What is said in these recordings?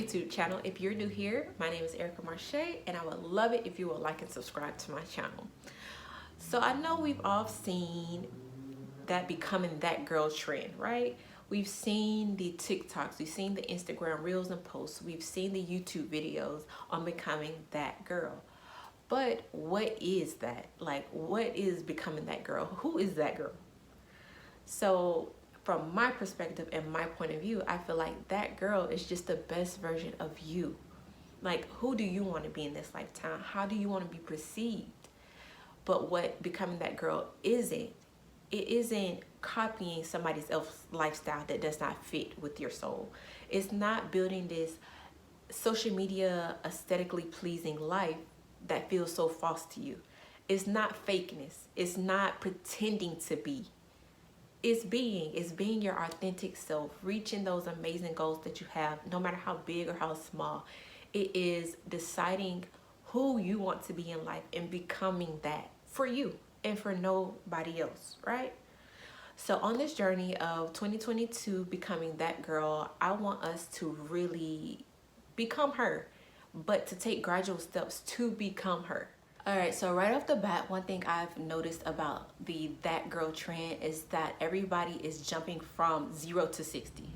YouTube channel. If you're new here, my name is Erica Marche, and I would love it if you would like and subscribe to my channel. So I know we've all seen that becoming that girl trend, right? We've seen the TikToks, we've seen the Instagram reels and posts, we've seen the YouTube videos on becoming that girl. But what is that? Like, what is becoming that girl? Who is that girl? So from my perspective and my point of view, I feel like that girl is just the best version of you. Like, who do you want to be in this lifetime? How do you want to be perceived? But what becoming that girl isn't, it isn't copying somebody else's lifestyle that does not fit with your soul. It's not building this social media aesthetically pleasing life that feels so false to you. It's not fakeness. It's not pretending to be. It's being your authentic self, reaching those amazing goals that you have, no matter how big or how small. It is deciding who you want to be in life and becoming that for you and for nobody else, right? So on this journey of 2022 becoming that girl, I want us to really become her, but to take gradual steps to become her. All right, so right off the bat, one thing I've noticed about the that girl trend is that everybody is jumping from 0 to 60.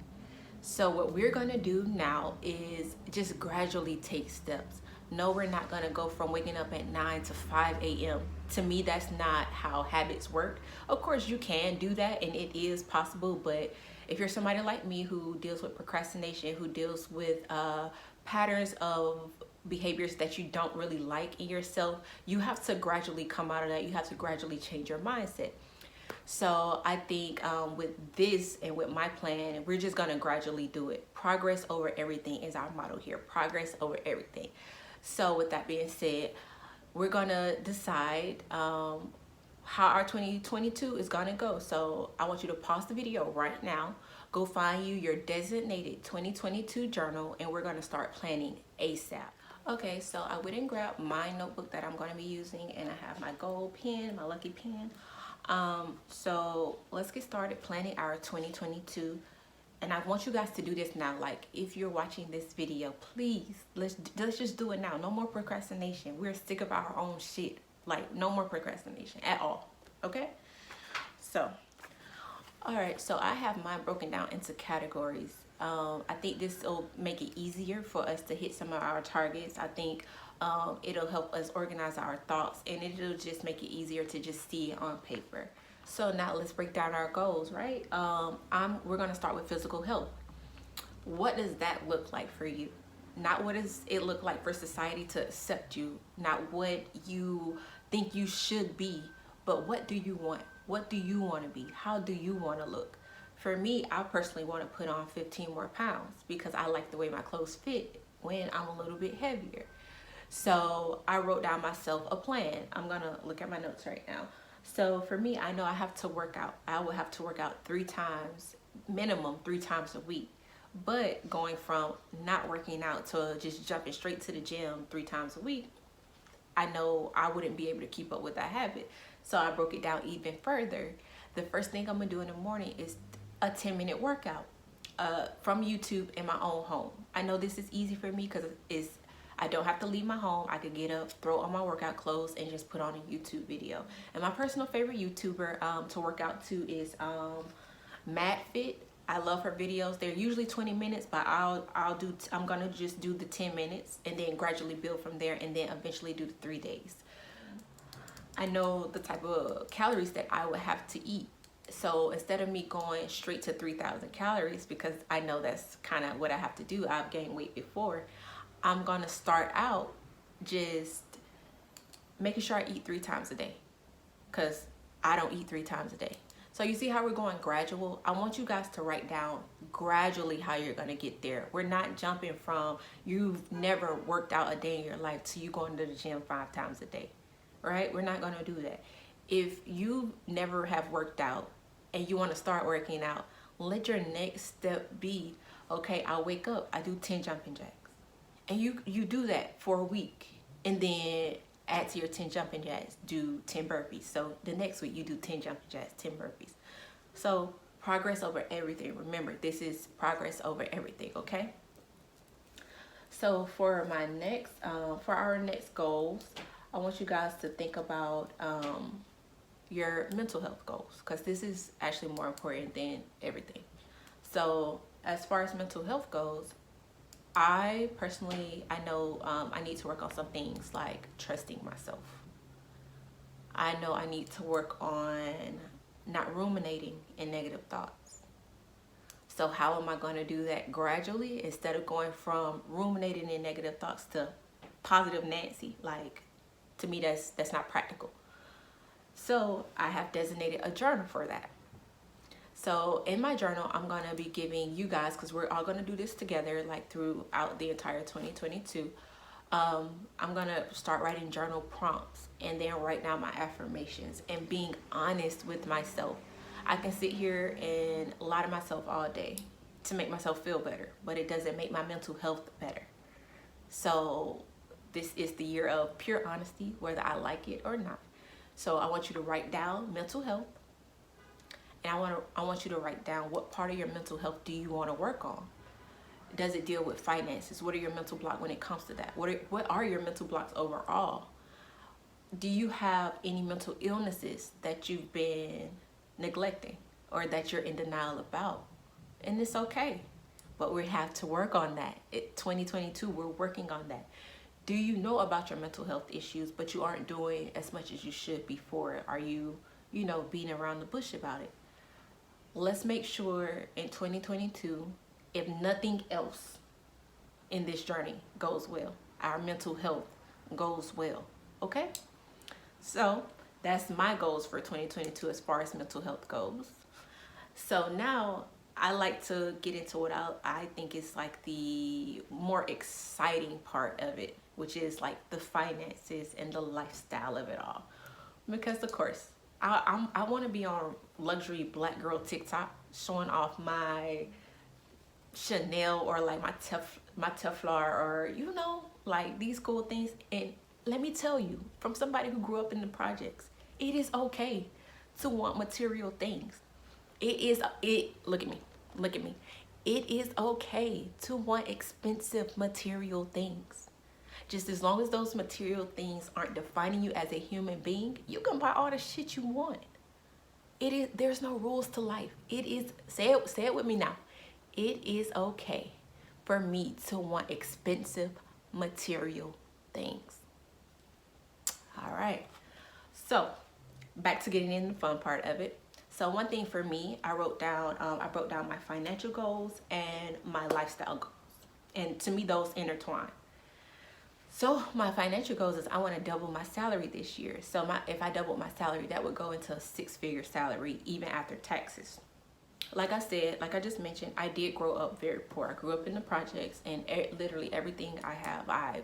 So what we're gonna do now is just gradually take steps. No, we're not gonna go from waking up at 9 to 5 a.m. To me, that's not how habits work. Of course, you can do that and it is possible, but if you're somebody like me who deals with procrastination, who deals with patterns of behaviors that you don't really like in yourself, you have to gradually come out of that. You have to gradually change your mindset. So I think with this and with my plan, we're just gonna gradually do it. Progress over everything is our motto here. Progress over everything. So with that being said, we're gonna decide how our 2022 is gonna go. So I want you to pause the video right now, go find you your designated 2022 journal, and we're gonna start planning ASAP. Okay, so I went and grabbed my notebook that I'm gonna be using, and I have my gold pen, my lucky pen. So let's get started planning our 2022. And I want you guys to do this now. Like, if you're watching this video, please, let's just do it now. No more procrastination. We're sick of our own shit. Like, no more procrastination at all. Okay? So, all right. So I have mine broken down into categories. I think this will make it easier for us to hit some of our targets. I think it'll help us organize our thoughts, and it'll just make it easier to just see it on paper. So now let's break down our goals, right? We're gonna start with physical health. What does that look like for you? Not what does it look like for society to accept you, not what you think you should be, but what do you want? What do you want to be? How do you want to look? For me, I personally want to put on 15 more pounds because I like the way my clothes fit when I'm a little bit heavier. So I wrote down myself a plan. I'm gonna look at my notes right now. So for me, I know I have to work out. I will have to work out 3 times, minimum 3 times a week. But going from not working out to just jumping straight to the gym 3 times a week, I know I wouldn't be able to keep up with that habit. So I broke it down even further. The first thing I'm gonna do in the morning is a 10-minute workout from YouTube in my own home. I know this is easy for me because I don't have to leave my home. I could get up, throw on my workout clothes, and just put on a YouTube video. And my personal favorite YouTuber to work out to is Mad Fit. I love her videos. They're usually 20 minutes, but I'm gonna just do the 10 minutes and then gradually build from there, and then eventually do the 3 days. I know the type of calories that I would have to eat. So instead of me going straight to 3,000 calories, because I know that's kind of what I have to do, I've gained weight before, I'm gonna start out just making sure I eat 3 times a day, because I don't eat 3 times a day. So you see how we're going gradual? I want you guys to write down gradually how you're gonna get there. We're not jumping from you've never worked out a day in your life to you going to the gym 5 times a day, right? We're not gonna do that. If you never have worked out and you wanna start working out, let your next step be, okay, I wake up, I do 10 jumping jacks. And you do that for a week, and then add to your 10 jumping jacks, do 10 burpees. So the next week you do 10 jumping jacks, 10 burpees. So progress over everything. Remember, this is progress over everything, okay? So for my next, for our next goals, I want you guys to think about your mental health goals, because this is actually more important than everything. So as far as mental health goes, I personally, I know I need to work on some things like trusting myself. I know I need to work on not ruminating in negative thoughts. So how am I going to do that gradually, instead of going from ruminating in negative thoughts to positive Nancy? Like, to me, that's not practical. So I have designated a journal for that. So in my journal, I'm going to be giving you guys, because we're all going to do this together like throughout the entire 2022. I'm going to start writing journal prompts and then write down my affirmations and being honest with myself. I can sit here and lie to myself all day to make myself feel better, but it doesn't make my mental health better. So this is the year of pure honesty, whether I like it or not. So I want you to write down mental health, and I want you to write down what part of your mental health do you want to work on. Does it deal with finances? What are your mental blocks when it comes to that? What are your mental blocks overall? Do you have any mental illnesses that you've been neglecting or that you're in denial about? And it's okay, but we have to work on that. 2022, we're working on that. Do you know about your mental health issues, but you aren't doing as much as you should be for it? Are you, beating around the bush about it? Let's make sure in 2022, if nothing else in this journey goes well, our mental health goes well, okay? So that's my goals for 2022 as far as mental health goes. So now I like to get into what I think is like the more exciting part of it, which is like the finances and the lifestyle of it all. Because of course, I want to be on luxury black girl TikTok showing off my Chanel or like my Teflar, or like these cool things. And let me tell you, from somebody who grew up in the projects, it is okay to want material things. Look at me. It is okay to want expensive material things. Just as long as those material things aren't defining you as a human being, you can buy all the shit you want. There's no rules to life. Say it with me now. It is okay for me to want expensive material things. All right. So back to getting in the fun part of it. So one thing for me, I broke down my financial goals and my lifestyle goals. And to me, those intertwine. So my financial goals is I want to double my salary this year. So if I doubled my salary, that would go into a 6-figure salary even after taxes. Like I said, like I just mentioned, I did grow up very poor. I grew up in the projects, and literally everything I have, I've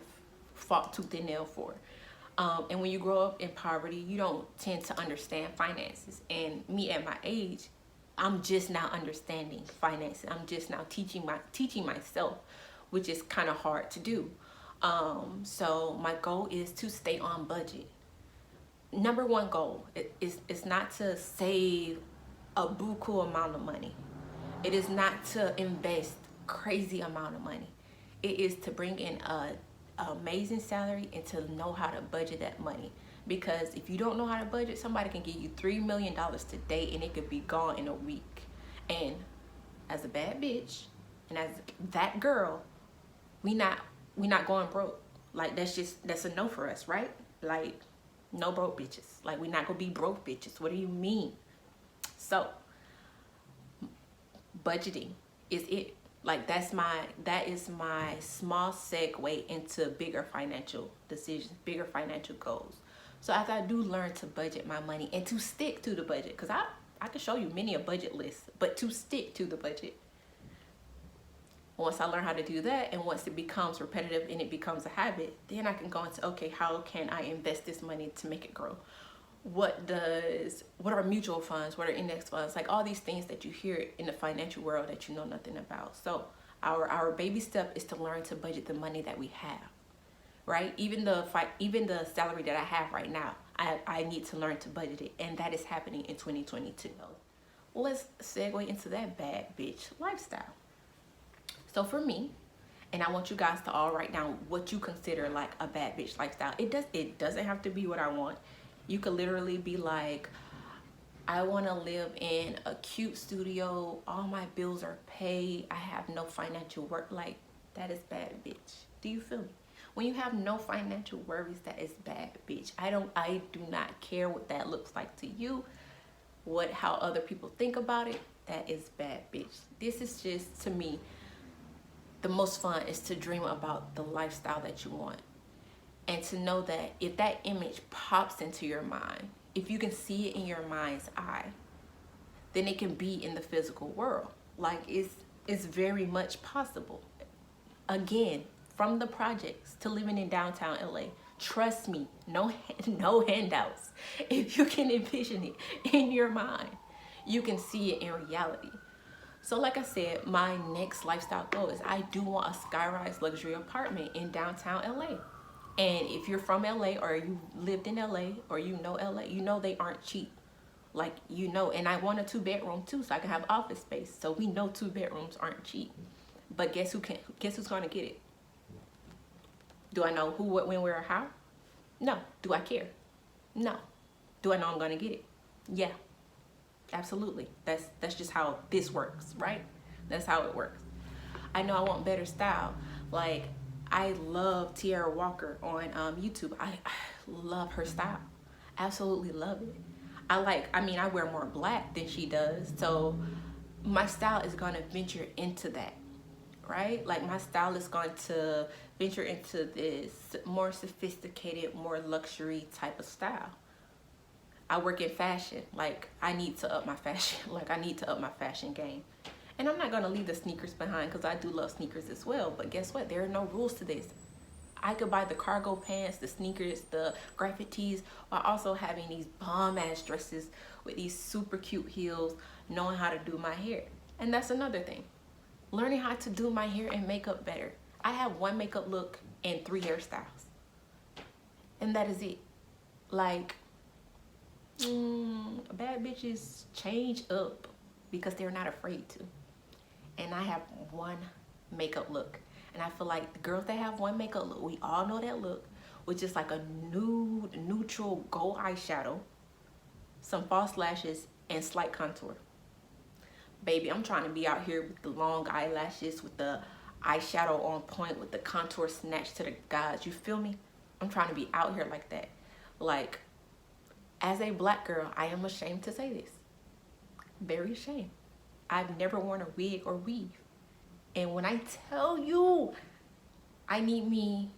fought tooth and nail for. And when you grow up in poverty, you don't tend to understand finances. And me at my age, I'm just now understanding finances. I'm just now teaching myself, which is kind of hard to do. So my goal is to stay on budget. Number one goal is not to save a buku amount of money. It is not to invest crazy amount of money. It is to bring in an amazing salary and to know how to budget that money. Because if you don't know how to budget, somebody can give you $3 million today and it could be gone in a week. And as a bad bitch and as that girl, we not going broke. Like that's a no for us, right? Like, no broke bitches. Like, we not gonna be broke bitches. What do you mean? So budgeting is it. Like, that is my small segue into bigger financial decisions, bigger financial goals. So after I do learn to budget my money and to stick to the budget, because I can show you many a budget list, but to stick to the budget. Once I learn how to do that, and once it becomes repetitive and it becomes a habit, then I can go into, okay, how can I invest this money to make it grow? What are mutual funds? What are index funds? Like all these things that you hear in the financial world that you know nothing about. So our baby step is to learn to budget the money that we have, right? Even the salary that I have right now, I need to learn to budget it, and that is happening in 2022. Let's segue into that bad bitch lifestyle. So for me, And I want you guys to all write down what you consider like a bad bitch lifestyle. It doesn't have to be what I want. You could literally be like, I want to live in a cute studio. All my bills are paid. I have no financial work. Like, that is bad bitch. Do you feel me? When you have no financial worries, that is bad bitch. I do not care what that looks like to you, how other people think about it. That is bad bitch. This is just, to me, the most fun is to dream about the lifestyle that you want. And to know that if that image pops into your mind, if you can see it in your mind's eye, then it can be in the physical world. Like, it's very much possible. Again, from the projects to living in downtown LA, trust me, no handouts. If you can envision it in your mind, you can see it in reality. So like I said, my next lifestyle goal is I do want a skyrise luxury apartment in downtown LA. And if you're from LA or you lived in LA or you know LA, you know they aren't cheap. Like, you know, and I want a 2-bedroom too, so I can have office space. So we know 2 bedrooms aren't cheap. But guess who's gonna get it? Do I know who, what, when, where, or how? No. Do I care? No. Do I know I'm gonna get it? Yeah. Absolutely. That's just how this works, right? That's how it works. I know I want better style. Like, I love Tiara Walker on YouTube. I love her style. Absolutely love it. I wear more black than she does. So my style is going to venture into that, right? Like, my style is going to venture into this more sophisticated, more luxury type of style. I work in fashion. Like, I need to up my fashion. Like, I need to up my fashion game. And I'm not going to leave the sneakers behind because I do love sneakers as well. But guess what? There are no rules to this. I could buy the cargo pants, the sneakers, the graphic tees, while also having these bomb-ass dresses with these super cute heels, knowing how to do my hair. And that's another thing. Learning how to do my hair and makeup better. I have 1 makeup look and 3 hairstyles. And that is it. Like, bad bitches change up because they're not afraid to. And I have 1 makeup look. And I feel like the girls that have 1 makeup look, we all know that look, which is like a nude, neutral gold eyeshadow, some false lashes, and slight contour. Baby, I'm trying to be out here with the long eyelashes, with the eyeshadow on point, with the contour snatched to the guys. You feel me? I'm trying to be out here like that. Like, as a black girl, I am ashamed to say this. Very ashamed. I've never worn a wig or weave. And when I tell you, I need me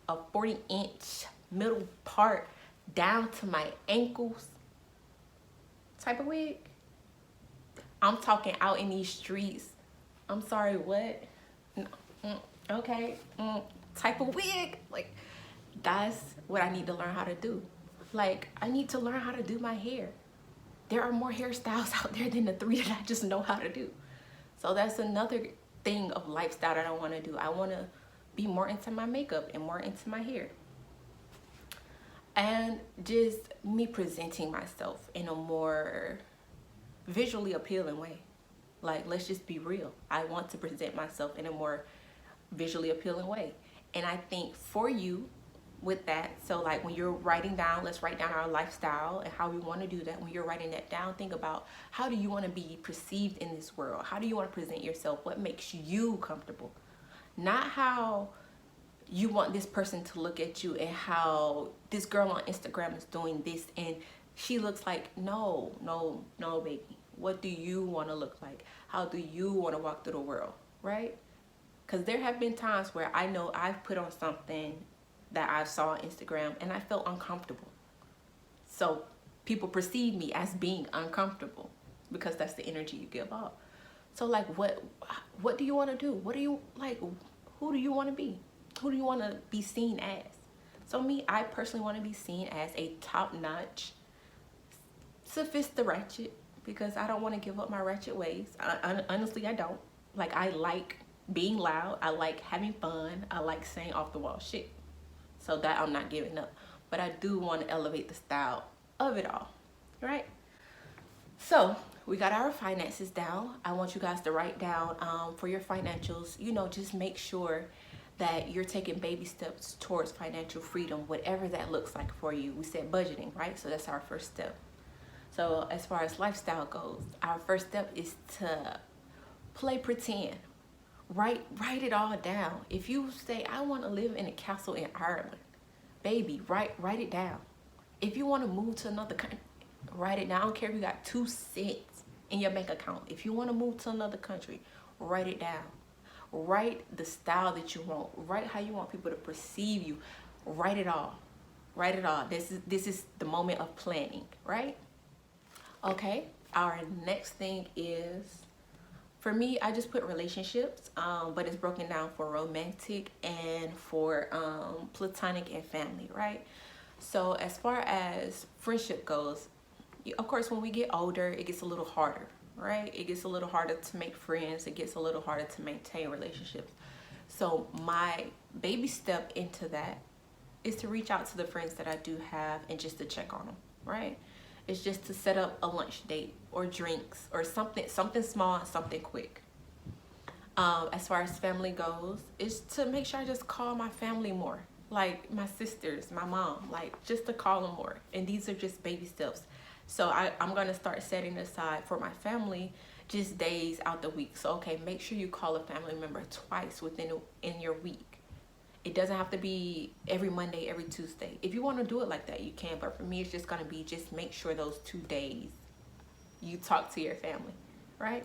a 40-inch middle part down to my ankles type of wig. I'm talking out in these streets. I'm sorry, what? Okay. Type of wig. Like, that's what I need to learn how to do. Like, I need to learn how to do my hair. There are more hairstyles out there than the 3 that I just know how to do. So that's another thing of lifestyle that I want to do. I want to be more into my makeup and more into my hair. And just me presenting myself in a more visually appealing way. Like, let's just be real. I want to present myself in a more visually appealing way. And I think for you, with that, so like when you're writing down, let's write down our lifestyle and how we want to do that. When you're writing that down, think about, how do you want to be perceived in this world? How do you want to present yourself? What makes you comfortable? Not how you want this person to look at you and how this girl on Instagram is doing this and she looks like. No, baby. What do you want to look like? How do you want to walk through the world, right? Because there have been times where I know I've put on something that I saw on Instagram and I felt uncomfortable. So people perceive me as being uncomfortable because that's the energy you give off. So like, what do you want to do? What do you like? Who do you want to be? Who do you want to be seen as? So me, I personally want to be seen as a top-notch, sophisticated ratchet, because I don't want to give up my ratchet ways. Honestly, I don't. Like, I like being loud. I like having fun. I like saying off-the-wall shit. So that I'm not giving up. But I do want to elevate the style of it all, right? So we got our finances down. I want you guys to write down for your financials, just make sure that you're taking baby steps towards financial freedom, whatever that looks like for you. We said budgeting, right? So that's our first step. So as far as lifestyle goes, our first step is to play pretend. Write it all down. If you say, I want to live in a castle in Ireland, baby, write it down. If you want to move to another country, write it down. I don't care if you got 2 cents in your bank account. If you want to move to another country, write it down. Write the style that you want. Write how you want people to perceive you. Write it all. Write it all. This is the moment of planning, right? Okay, our next thing is, for me, I just put relationships, but it's broken down for romantic and for platonic and family, right? So as far as friendship goes, of course, when we get older, it gets a little harder, right? It gets a little harder to make friends. It gets a little harder to maintain relationships. So my baby step into that is to reach out to the friends that I do have and just to check on them, right? It's just to set up a lunch date or drinks or something small and something quick. As far as family goes, it's to make sure I just call my family more, like my sisters, my mom, like just to call them more. And these are just baby steps. So I'm going to start setting aside for my family just days out the week. So, okay, make sure you call a family member twice in your week. It doesn't have to be every Monday, every Tuesday. If you want to do it like that, you can. But for me, it's just going to be just make sure those 2 days you talk to your family, right?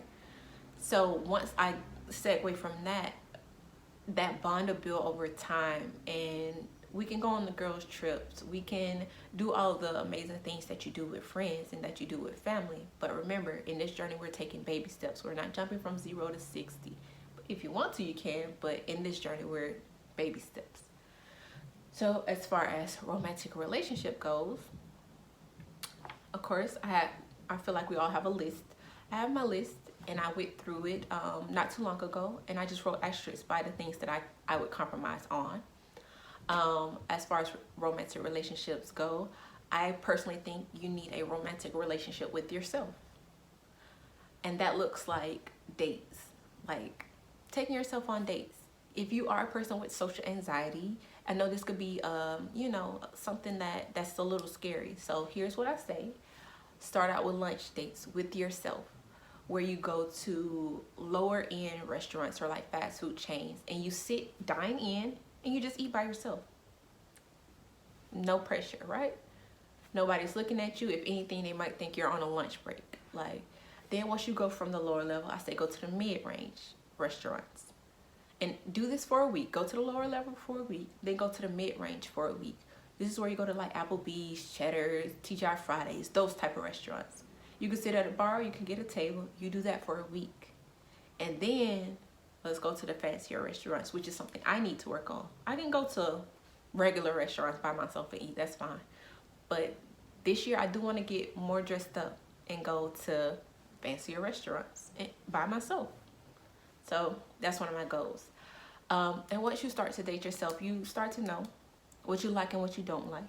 So once I segue from that bond will build over time, and we can go on the girls' trips. We can do all the amazing things that you do with friends and that you do with family. But remember, in this journey, we're taking baby steps. We're not jumping from 0 to 60. If you want to, you can. But in this journey, we're baby steps. So as far as romantic relationship goes, of course, I feel like we all have a list. I have my list, and I went through it not too long ago, and I just wrote asterisks by the things that I would compromise on. As far as romantic relationships go, I personally think you need a romantic relationship with yourself. And that looks like dates, like taking yourself on dates. If you are a person with social anxiety, I know this could be, something that's a little scary. So here's what I say. Start out with lunch dates with yourself, where you go to lower end restaurants or like fast food chains, and you dine in, and you just eat by yourself. No pressure, right? Nobody's looking at you. If anything, they might think you're on a lunch break. Then once you go from the lower level, I say go to the mid-range restaurants. And do this for a week. Go to the lower level for a week. Then go to the mid-range for a week. This is where you go to like Applebee's, Cheddar's, TGI Fridays, those type of restaurants. You can sit at a bar, you can get a table. You do that for a week. And then let's go to the fancier restaurants, which is something I need to work on. I can go to regular restaurants by myself and eat. That's fine. But this year I do want to get more dressed up and go to fancier restaurants by myself. So that's one of my goals. And once you start to date yourself, you start to know what you like and what you don't like,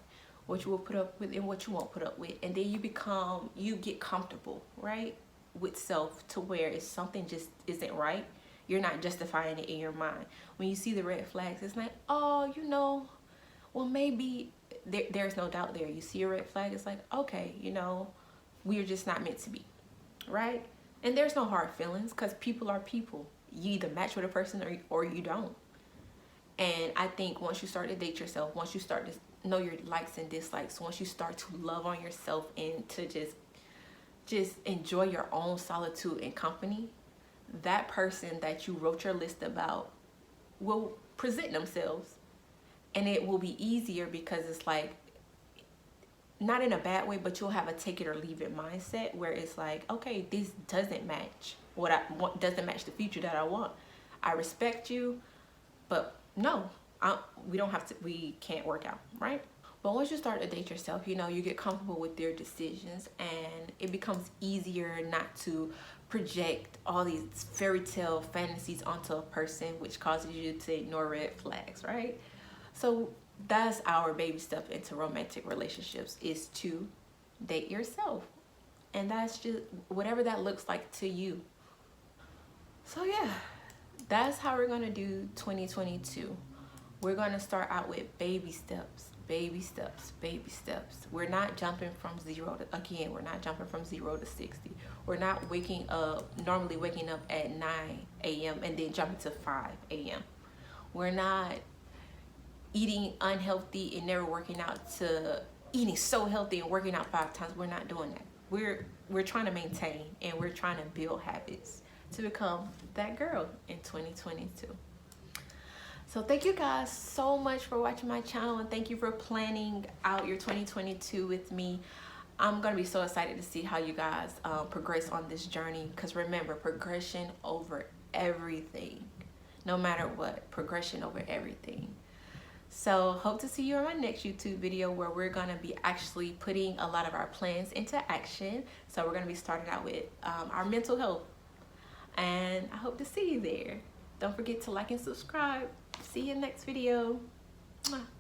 what you will put up with and what you won't put up with. And then you get comfortable, right, with self, to where if something just isn't right, you're not justifying it in your mind. When you see the red flags, it's like, oh, well, maybe there's no doubt there. You see a red flag, it's like, okay, we're just not meant to be, right? And there's no hard feelings, because people are people. You either match with a person or you don't. And I think once you start to date yourself, once you start to know your likes and dislikes, once you start to love on yourself and to just enjoy your own solitude and company, that person that you wrote your list about will present themselves. And it will be easier, because it's like, not in a bad way, but you'll have a take it or leave it mindset, where it's like, okay, this doesn't match what I want, doesn't match the future that I want. I respect you, but no, we can't work out, right? But once you start to date yourself, you get comfortable with your decisions, and it becomes easier not to project all these fairy tale fantasies onto a person, which causes you to ignore red flags, right? So that's our baby step into romantic relationships, is to date yourself. And that's just whatever that looks like to you. So yeah, that's how we're gonna do 2022. We're gonna start out with baby steps, baby steps, baby steps. We're not jumping from we're not jumping from 0 to 60. We're not normally waking up at 9 a.m. and then jumping to 5 a.m. We're not eating unhealthy and never working out to eating so healthy and working out 5 times. We're not doing that. We're trying to maintain, and we're trying to build habits to become that girl in 2022. So thank you guys so much for watching my channel, and thank you for planning out your 2022 with me. I'm gonna be so excited to see how you guys progress on this journey, because remember, progression over everything. No matter what, progression over everything. So hope to see you on my next YouTube video, where we're gonna be actually putting a lot of our plans into action. So we're gonna be starting out with our mental health, and I hope to see you there. Don't forget to like and subscribe. See you in the next video. Mwah.